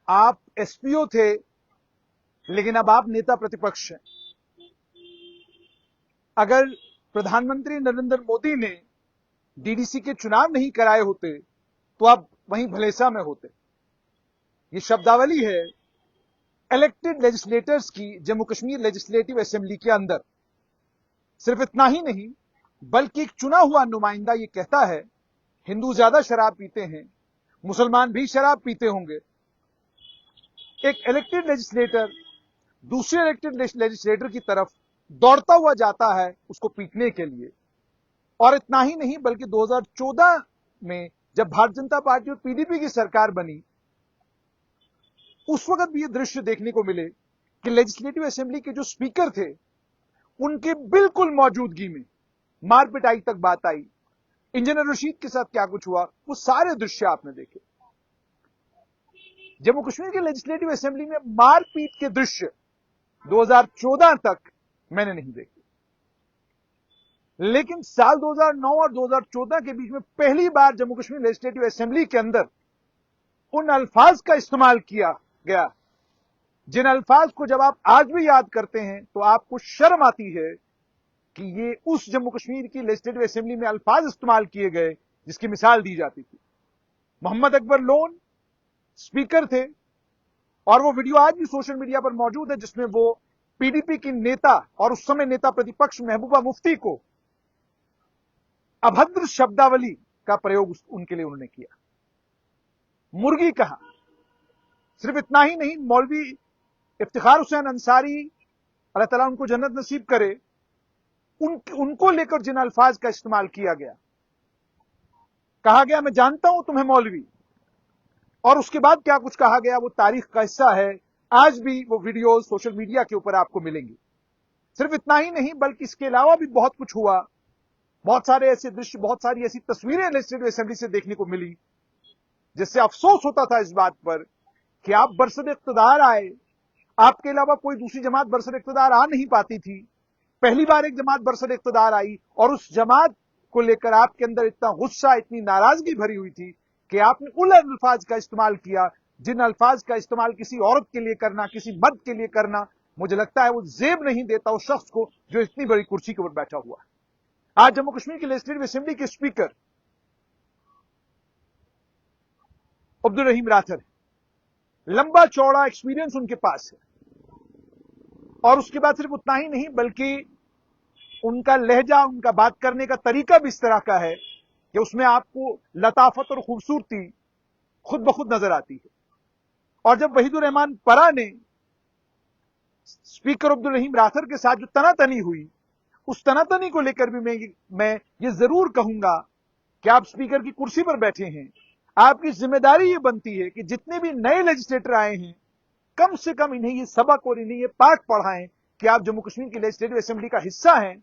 آپ S P او تھے لیکن اب آپ نیتا پرتپکش ہیں. اگر پردھان منتری نریندر مودی نے ڈی ڈی سی کے چناؤ نہیں کرائے ہوتے تو آپ وہیں بھلیسا میں ہوتے. یہ شبداولی ہے الیکٹڈ لیجسلیٹرز کی جموں کشمیر لیجسلیٹو اسمبلی کے اندر. صرف اتنا ہی نہیں بلکہ ایک چنا ہوا نمائندہ یہ کہتا ہے ہندو زیادہ شراب پیتے ہیں، مسلمان بھی شراب پیتے ہوں گے. ایک الیکٹڈ لیجسلیٹر دوسرے الیکٹڈ لیجسلیٹر کی طرف دوڑتا ہوا جاتا ہے اس کو پیٹنے کے لیے. اور اتنا ہی نہیں بلکہ 2014 میں جب بھارتیہ جنتا پارٹی اور پی ڈی پی کی سرکار بنی اس وقت بھی یہ درشیہ دیکھنے کو ملے کہ لیجسلیٹو اسمبلی کے جو اسپیکر تھے ان کے بالکل موجودگی میں مار پٹائی تک بات آئی. انجینئر رشید کے ساتھ کیا کچھ ہوا وہ سارے درشیہ آپ نے دیکھے. جموں کشمیر کے لیجسلیٹو اسمبلی میں مار پیٹ کے درشیہ 2014 تک میں نے نہیں دیکھے. لیکن سال 2009 اور 2014 کے بیچ میں پہلی بار جموں کشمیر لیجسلیٹو اسمبلی کے اندر ان الفاظ کا استعمال کیا گیا جن الفاظ کو جب آپ آج بھی یاد کرتے ہیں تو آپ کو شرم آتی ہے کہ یہ اس جموں کشمیر کی لیجسلیٹو اسمبلی میں الفاظ استعمال کیے گئے جس کی مثال دی جاتی تھی. محمد اکبر لون اسپیکر تھے اور وہ ویڈیو آج بھی سوشل میڈیا پر موجود ہے جس میں وہ پی ڈی پی کی نیتا اور اس سمے نیتا پرتپکش محبوبہ مفتی کو ابھدر شبداولی کا پریوگ ان کے لیے انہوں نے کیا. مرغی کہا. صرف اتنا ہی نہیں مولوی افتخار حسین انصاری اللہ تعالیٰ ان کو جنت نصیب کرے ان کو لے کر جن الفاظ کا استعمال کیا گیا کہا گیا میں جانتا ہوں تمہیں مولوی اور اس کے بعد کیا کچھ کہا گیا وہ تاریخ کا حصہ ہے. آج بھی وہ ویڈیوز سوشل میڈیا کے اوپر آپ کو ملیں گی. صرف اتنا ہی نہیں بلکہ اس کے علاوہ بھی بہت کچھ ہوا. بہت سارے ایسے درشیہ بہت ساری ایسی تصویریں لیجسلیٹو اسمبلی سے دیکھنے کو ملی جس سے افسوس ہوتا تھا اس بات پر کہ آپ برسر اقتدار آئے آپ کے علاوہ کوئی دوسری جماعت برسر اقتدار آ نہیں پاتی تھی. پہلی بار ایک جماعت برسر اقتدار آئی اور اس جماعت کو لے کر آپ کے اندر اتنا غصہ اتنی ناراضگی بھری ہوئی تھی کہ آپ نے ان الفاظ کا استعمال کیا جن الفاظ کا استعمال کسی عورت کے لیے کرنا کسی مرد کے لیے کرنا مجھے لگتا ہے وہ زیب نہیں دیتا اس شخص کو جو اتنی بڑی کرسی کے اوپر بیٹھا ہوا ہے. آج جموں کشمیر کی لیجسلیٹو اسمبلی کے اسپیکر عبدالرحیم راتھر ہے. لمبا چوڑا ایکسپیرینس ان کے پاس ہے اور اس کے بعد صرف اتنا ہی نہیں بلکہ ان کا لہجہ ان کا بات کرنے کا طریقہ بھی اس طرح کا ہے کہ اس میں آپ کو لطافت اور خوبصورتی خود بخود نظر آتی ہے. اور جب وحید الرحمان پرا نے اسپیکر عبدالرحیم راتھر کے ساتھ جو تنا تنی ہوئی اس تنا تنی کو لے کر بھی میں یہ ضرور کہوں گا کہ آپ اسپیکر کی کرسی پر بیٹھے ہیں. آپ کی ذمہ داری یہ بنتی ہے کہ جتنے بھی نئے لیجسلیٹر آئے ہیں کم سے کم انہیں یہ سبق اور انہیں یہ پاٹ پڑھائیں کہ آپ جموں کشمیر کی لیجسلیٹو اسمبلی کا حصہ ہیں.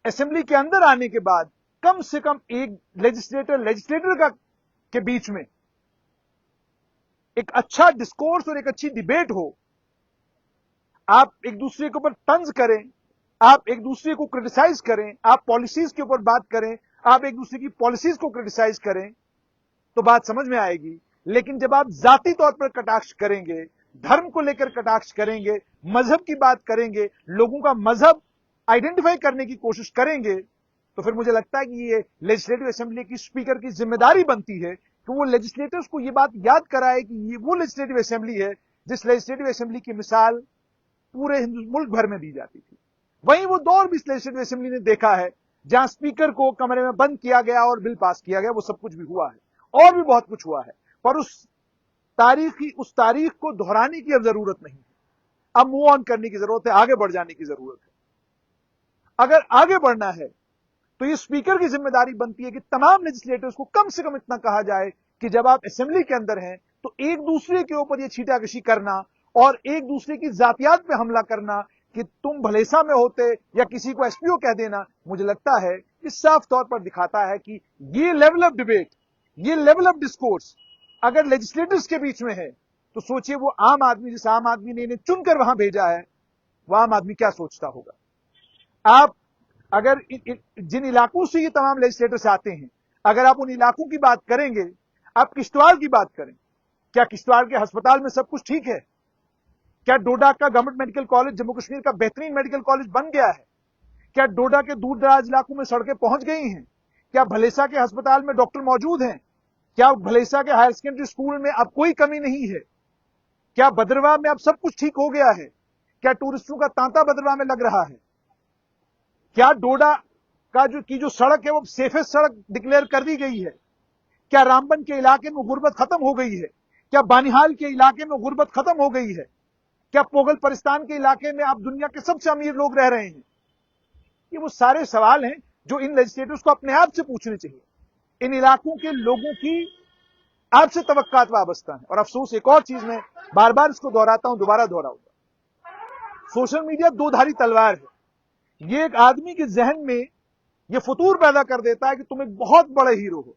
اسمبلی کے اندر آنے کے بعد کم سے کم ایک لیجسلیٹر کے بیچ میں ایک اچھا ڈسکورس اور ایک اچھی ڈیبیٹ ہو. آپ ایک دوسرے کے اوپر طنز کریں، آپ ایک دوسرے کو کرٹیسائز کریں، آپ پالیسیز کے اوپر بات کریں، آپ ایک دوسرے کی پالیسیز کو کرٹیسائز کریں تو بات سمجھ میں آئے گی. لیکن جب آپ ذاتی طور پر کٹاخش کریں گے، دھرم کو لے کر کٹاخش کریں گے، مذہب کی بات کریں گے، لوگوں کا مذہب آئیڈینٹیفائی کرنے کی کوشش کریں گے تو پھر مجھے لگتا ہے کہ یہ لیجسلیٹو اسمبلی کی اسپیکر کی ذمہ داری بنتی ہے کہ وہ لیجسلیٹرز کو یہ بات یاد کرائے کہ یہ وہ لیجسلیٹو اسمبلی ہے جس لیجسلیٹو اسمبلی کی مثال پورے ملک بھر میں دی جاتی تھی. وہیں وہ دور بھی اس لیجسلیٹو اسمبلی نے دیکھا ہے جہاں اسپیکر کو کمرے میں بند کیا گیا اور بل پاس کیا گیا. وہ سب کچھ بھی ہوا ہے اور بھی بہت کچھ ہوا ہے پر اس تاریخ کو دہرانے کی اب ضرورت نہیں ہے. اب موو آن کرنے کی ضرورت ہے، آگے بڑھ جانے کی ضرورت ہے. اگر آگے بڑھنا ہے تو یہ اسپیکر کی ذمہ داری بنتی ہے کہ تمام لیجسلیٹرز کو کم سے کم اتنا کہا جائے کہ جب آپ اسمبلی کے اندر ہیں تو ایک دوسرے کے اوپر یہ چھیٹا کشی کرنا اور ایک دوسرے کی ذاتیات پہ حملہ کرنا کہ تم بھلیسا میں ہوتے یا کسی کو ایس پی او کہہ دینا مجھے لگتا ہے کہ صاف طور پر دکھاتا ہے کہ یہ لیول آف ڈیبیٹ، یہ لیول آف ڈسکورس اگر لیجسلیٹرز کے بیچ میں ہے تو سوچئے وہ عام آدمی جس عام آدمی نے انہیں چن کر وہاں بھیجا ہے وہ عام آدمی کیا سوچتا ہوگا. آپ اگر جن علاقوں سے یہ تمام لیجسلیٹرز آتے ہیں اگر آپ ان علاقوں کی بات کریں گے، آپ کشتواڑ کی بات کریں، क्या किश्तवाड़ के अस्पताल में सब कुछ ठीक है? क्या डोडा का government medical college Jammu Kashmir का बेहतरीन मेडिकल कॉलेज बन गया है? क्या डोडा के दूर दराज इलाकों में सड़कें पहुंच गई हैं? क्या भलेसा के अस्पताल में डॉक्टर मौजूद हैं? क्या भलेसा के हायर सेकेंडरी स्कूल में अब कोई कमी नहीं है? क्या भद्रवाह में अब सब कुछ ठीक हो गया है? क्या टूरिस्टों का तांता भद्रवाह में लग रहा है? क्या डोडा का जो सड़क है वो सेफेस्ट सड़क डिक्लेयर कर दी गई है? क्या रामबन के इलाके में गुर्बत खत्म हो गई है? क्या बानिहाल के इलाके में गुर्बत खत्म हो गई है? क्या पोगल परिस्तान के इलाके में आप दुनिया के सबसे अमीर लोग रह रहे हैं? ये वो सारे सवाल हैं जो इन लेजिस्लेटर्स को अपने आप से पूछने चाहिए। इन इलाकों के लोगों की आपसे तवक्कात वाबस्ता है। और अफसोस एक और चीज मैं बार बार इसको दोहराता हूं, दोबारा दोहराऊंगा, सोशल मीडिया दो धारी तलवार है। ये एक आदमी के जहन में ये फतूर पैदा कर देता है कि तुम एक बहुत बड़े हीरो हो।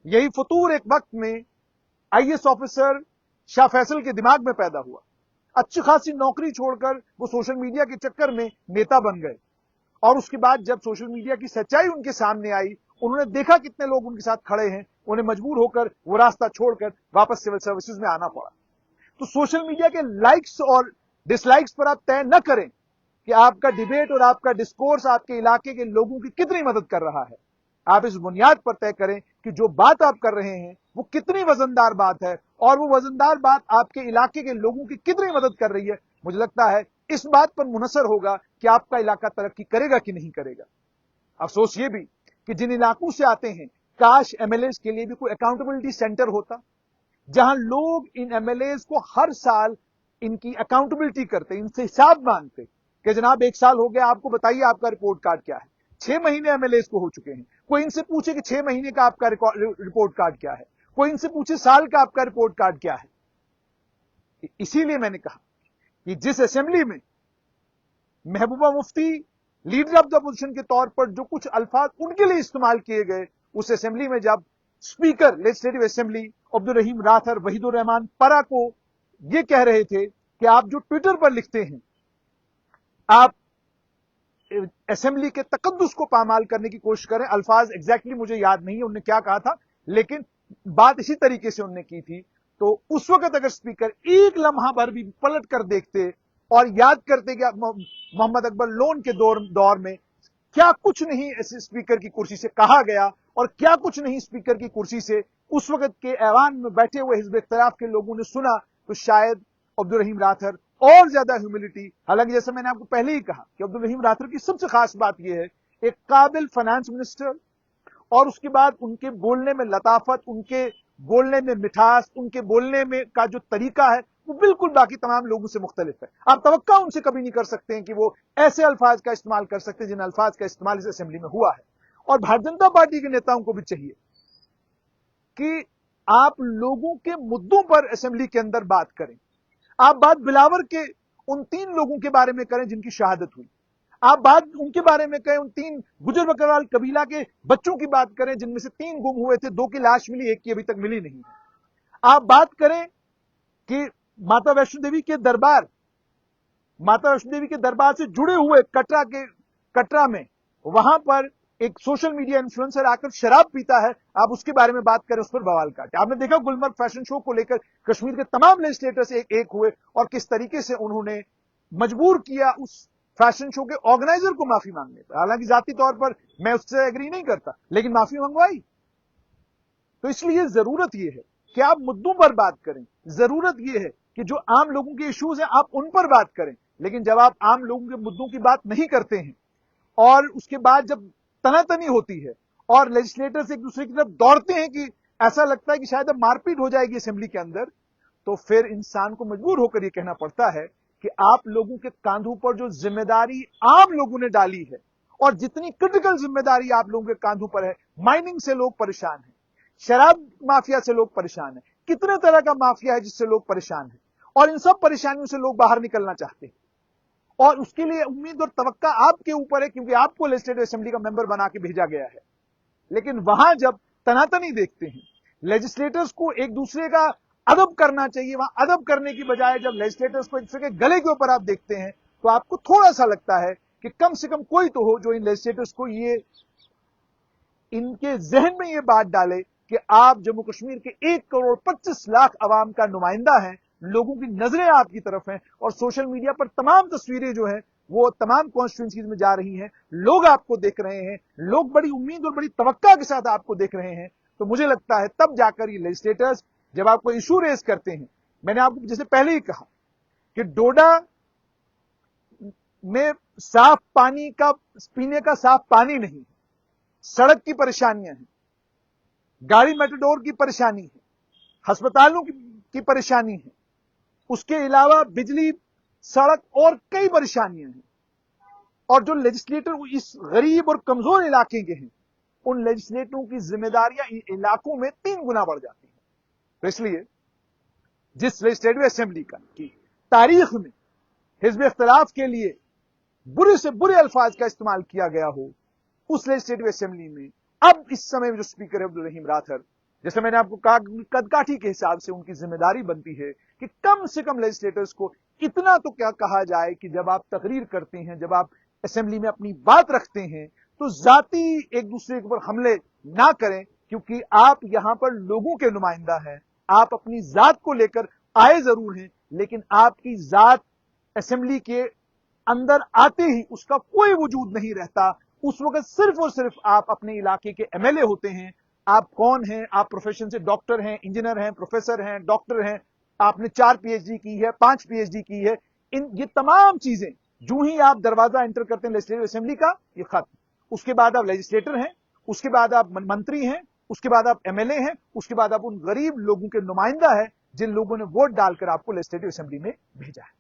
यही फतूर एक वक्त में आईएएस ऑफिसर शाह फैसल के दिमाग में पैदा हुआ। अच्छी खासी नौकरी छोड़कर वो सोशल मीडिया के चक्कर में नेता बन गए, और उसके बाद जब सोशल मीडिया की सच्चाई उनके सामने आई, उन्होंने देखा कितने लोग उनके साथ खड़े हैं, उन्हें मजबूर होकर वो रास्ता छोड़कर वापस सिविल सर्विसेज में आना पड़ा। तो सोशल मीडिया के लाइक्स और डिसलाइक्स पर आप तय न करें कि आपका डिबेट और आपका डिस्कोर्स आपके इलाके के लोगों की कितनी मदद कर रहा है। आप इस बुनियाद पर तय करें कि जो बात आप कर रहे हैं वो कितनी वजनदार बात है, और वो वजनदार बात आपके इलाके के लोगों की कितनी मदद कर रही है। मुझे लगता है इस बात पर मुनसर होगा कि आपका इलाका तरक्की करेगा कि नहीं करेगा। अफसोस ये भी कि जिन इलाकों से आते हैं, काश एमएलएस के लिए भी कोई अकाउंटेबिलिटी सेंटर होता, जहां लोग इन एमएलएस को हर साल इनकी अकाउंटेबिलिटी करते, इनसे हिसाब मांगते कि जनाब 1 साल हो गया, आपको बताइए आपका रिपोर्ट कार्ड क्या है। 6 महीने एमएलएस को हो चुके हैं, कोई इनसे पूछे कि 6 महीने का आपका रिपोर्ट कार्ड क्या है, कोई इनसे पूछे साल का आपका रिपोर्ट कार्ड क्या है। इसीलिए मैंने कहा कि जिस असेंबली में Mehbooba Mufti leader of the opposition के तौर पर जो कुछ अल्फाज उनके लिए इस्तेमाल किए गए, उस असेंबली में जब स्पीकर लेजिस्लेटिव असेंबली अब्दुल रहीम राथर वहीदुर रहमान परा को यह कह रहे थे कि आप जो ट्विटर पर लिखते हैं, आप असेंबली के तकद्दुस को पामाल करने की कोशिश करें। अल्फाज एग्जैक्टली मुझे याद नहीं है उन्होंने क्या कहा था, लेकिन बात इसी तरीके से उन्होंने की थी। तो उस वक्त अगर स्पीकर एक लम्हा भर भी पलट कर देखते और याद करते कि मोहम्मद अकबर लोन के दौर में क्या कुछ नहीं ऐसे स्पीकर की कुर्सी से कहा गया, और क्या कुछ नहीं स्पीकर की कुर्सी से उस वक्त के ऐवान में बैठे हुए हिजब इख्तिलाफ के लोगों ने सुना, तो शायद अब्दुल रहीम राथर और ज्यादा ह्यूमिलिटी। हालांकि जैसे मैंने आपको पहले ही कहा कि अब्दुल रहीम राथर की सबसे खास बात यह है, एक काबिल फाइनेंस मिनिस्टर, और उसके बाद उनके बोलने में लताफत, उनके बोलने में मिठास, उनके बोलने में का जो तरीका है वो बिल्कुल बाकी तमाम लोगों से मुख्तलिफ है। आप तवक्का उनसे कभी नहीं कर सकते हैं कि वो ऐसे अल्फाज का इस्तेमाल कर सकते हैं जिन अल्फाज का इस्तेमाल इस असेंबली में हुआ है। और भारतीय जनता पार्टी के नेताओं को भी चाहिए कि आप लोगों के मुद्दों पर असेंबली के अंदर बात करें। आप बात बिलावर के उन 3 लोगों के बारे में करें जिनकी शहादत हुई, आप बात उनके बारे में करें, उन 3 गुजर बकरवाल कबीला के बच्चों की बात करें जिनमें से 3 गुम हुए थे, 2 की लाश मिली, 1 की अभी तक मिली नहीं है। आप बात करें कि माता वैष्णो देवी के दरबार से जुड़े हुए कटरा में वहां पर एक सोशल मीडिया इन्फ्लुएंसर आकर शराब पीता है, आप उसके बारे में बात करें, उस पर बवाल काटे। आपने देखा गुलमर्ग फैशन शो को लेकर कश्मीर के तमाम लेजिस्लेटर्स एक हुए और किस तरीके से उन्होंने मजबूर किया उस फैशन शो के ऑर्गेनाइजर को माफी मांगने पर। हालांकि जाती तौर पर मैं उससे एग्री नहीं करता, लेकिन माफी मंगवाई। तो इसलिए जरूरत यह है कि आप मुद्दों पर बात करें, जरूरत यह है कि जो आम लोगों के इश्यूज हैं आप उन पर बात करें। लेकिन जब आप आम लोगों के मुद्दों की बात नहीं करते हैं और उसके बाद जब तनातनी होती है और लेजिस्लेटर्स एक दूसरे की तरफ दौड़ते हैं कि ऐसा लगता है कि शायद अब मारपीट हो जाएगी असेंबली के अंदर, तो फिर इंसान को मजबूर होकर यह कहना पड़ता है कि आप लोगों के कांधों पर जो जिम्मेदारी आम लोगों ने डाली है, और जितनी क्रिटिकल जिम्मेदारी आप लोगों के कांधों पर है, माइनिंग से लोग परेशान हैं, शराब माफिया से लोग परेशान हैं, कितने तरह का माफिया है जिससे लोग परेशान हैं, और इन सब परेशानियों से लोग बाहर निकलना चाहते हैं। और उसके लिए उम्मीद और तवक्का आपके ऊपर है, क्योंकि आपको लेजिस्लेटिव असेंबली का मेंबर बना के भेजा गया है। लेकिन वहां जब तनातनी देखते हैं, लेजिस्लेटर्स को एक दूसरे का अदब करना चाहिए, वहां अदब करने की बजाय जब लेजिस्लेटर्स को एक दूसरे के गले के ऊपर आप देखते हैं, तो आपको थोड़ा सा लगता है कि कम से कम कोई तो हो जो इन लेजिस्लेटर्स को ये इनके जहन में ये बात डाले کہ आप जम्मू कश्मीर के 1,25,00,000 आवाम का नुमाइंदा हैं, लोगों की नजरें आपकी तरफ हैं और सोशल मीडिया पर तमाम तस्वीरें जो हैं वो तमाम कॉन्स्टिट्यूंसीज में जा रही हैं, लोग आपको देख रहे हैं, लोग बड़ी उम्मीद और बड़ी तवक्का के साथ आपको देख रहे हैं। तो मुझे लगता है तब जाकर ये लेजिस्लेटर्स जब आपको इशू रेज करते हैं, मैंने आपको जैसे पहले ही कहा कि डोडा में साफ पानी का पीने का साफ पानी नहीं है, सड़क की परेशानियां हैं, गाड़ी मेटाडोर की परेशानी है, अस्पतालों की परेशानी है, उसके अलावा बिजली, सड़क और कई परेशानियां हैं। और जो लेजिस्लेटर इस गरीब और कमजोर इलाके के हैं, उन लेजिस्लेटरों की जिम्मेदारियां इन इलाकों में 3 गुना बढ़ जाती हैं। तो इसलिए जिस लेजिस्लेटिव असेंबली की तारीख में हिज़्ब इख्तिलाफ के लिए बुरे से बुरे अल्फाज का इस्तेमाल किया गया हो, उस लेजिस्लेटिव असेंबली में अब इस समय जो स्पीकर है अब्दुल रहीम राठर, जैसे मैंने आपको कहा कदकाठी के हिसाब से उनकी जिम्मेदारी बनती है कि कम से कम लेजिस्लेटर्स को इतना तो क्या कहा जाए कि जब आप तकरीर करते हैं, जब आप असेंबली में अपनी बात रखते हैं, तो जाती एक दूसरे के ऊपर हमले ना करें, क्योंकि आप यहां पर लोगों के नुमाइंदा हैं। आप अपनी जात को लेकर आए जरूर हैं, लेकिन आपकी जात असेंबली के अंदर आते ही उसका कोई वजूद नहीं रहता। उस वक्त सिर्फ और सिर्फ आप अपने इलाके के एमएलए होते हैं। आप कौन हैं? आप प्रोफेशन से डॉक्टर हैं, इंजीनियर हैं, प्रोफेसर हैं, डॉक्टर हैं, आपने 4 पीएचडी की है, 5 पीएचडी की है। ये तमाम चीजें जो ही आप दरवाजा एंटर करते हैं लेजिस्लेटिव असेंबली का, ये खत्म। उसके बाद आप लेजिस्लेटर हैं, उसके बाद आप मंत्री हैं, उसके बाद आप एमएलए हैं, उसके बाद आप उन गरीब लोगों के नुमाइंदा है जिन लोगों ने वोट डालकर आपको लेजिस्लेटिव असेंबली में भेजा है।